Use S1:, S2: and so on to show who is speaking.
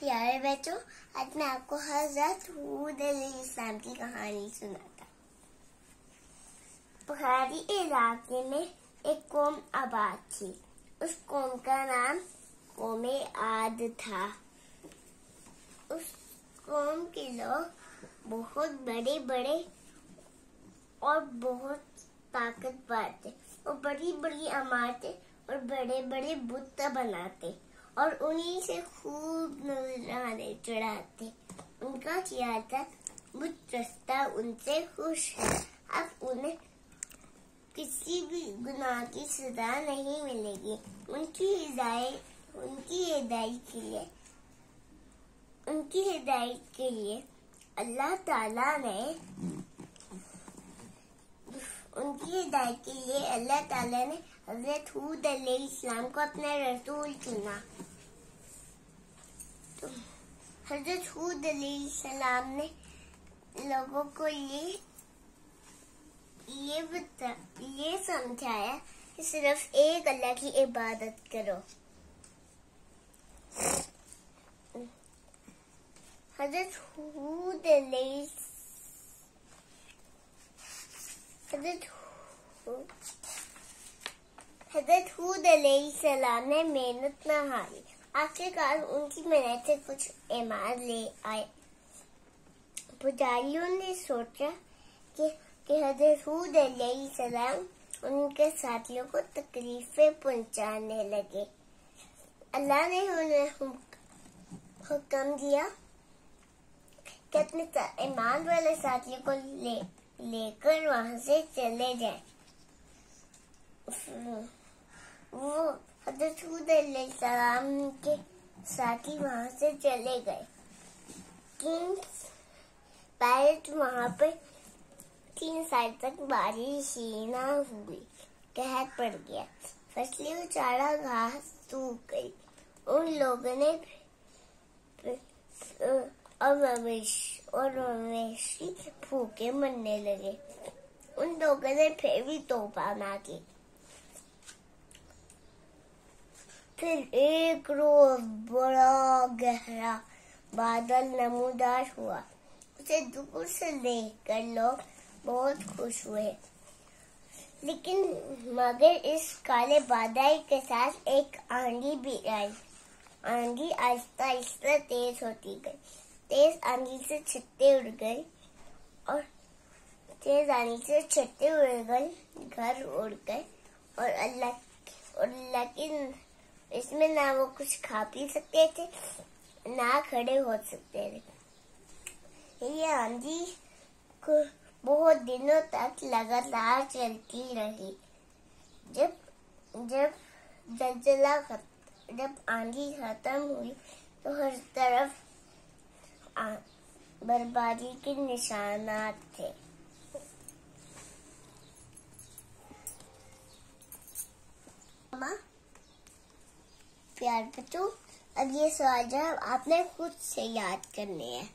S1: प्यारे बच्चों, आज मैं आपको हज़रत हूद अलैहिस्सलाम की कहानी सुनाता। पहाड़ी इलाके में एक कौम आबाद थी। उस कौम का नाम कौमे आद था। उस कौम के लोग बहुत बड़े बड़े और बहुत ताकतवर थे। और बड़ी बड़ी इमारतें और बड़े बड़े बुत बनाते और उन्हीं से खूब नजराने चढ़ाते। उनका चेहरा बुत रस्ता उनसे खुश है। अब उन्हें किसी भी गुनाह की सजा नहीं मिलेगी। उनकी हिदायत के लिए अल्लाह ताला ने हज़रत हूद अलैहिस्सलाम को अपना रसूल चुना। तो हज़रत हूद अलैहिस्सलाम ने लोगों को ये समझाया कि सिर्फ एक अल्लाह की इबादत करो। हज़रत हूद अलैहिस्सलाम ने मेहनत न हारी। आखिरकार उनकी मेहनत से कुछ ईमान ले आए। पुजारियों ने सोचा कि हज़रत हूद अलैहिस्सलाम उनके साथियों को तकलीफें पहुंचाने लगे। अल्लाह ने उन्हें हुक्म दिया कि अपने ईमान वाले साथियों को लेकर वहां से चले जाएं। वो हज़रत हूद अलैहिस्सलाम के साथी वहां से चले गए। वहां पर 3 साल तक बारिश ही ना हुई। कहर पड़ गया। फसलें और चारा घास सूख गई। उन लोगों ने मवेशी भूखे मरने लगे। उन लोगों ने फिर भी तौबा ना की। फिर एक रोज बड़ा गहरा बादल नमूदार हुआ। उसे दूर से देखकर लोग बहुत खुश हुए। लेकिन मगर इस काले बादल के साथ एक आंधी भी आई। आंधी आहिस्ता आहिस्ता तेज होती गई। तेज आंधी से छत्ते उड़ गए और घर उड़ गए और अल्लाह की इसमें ना वो कुछ खा पी सकते थे, ना खड़े हो सकते थे। ये आंधी बहुत दिनों तक लगातार चलती रही। जब आंधी खत्म हुई तो हर तरफ बर्बादी के निशानात थे। प्यार बच्चों, अब ये सवाल जवाब आपने खुद से याद करने हैं।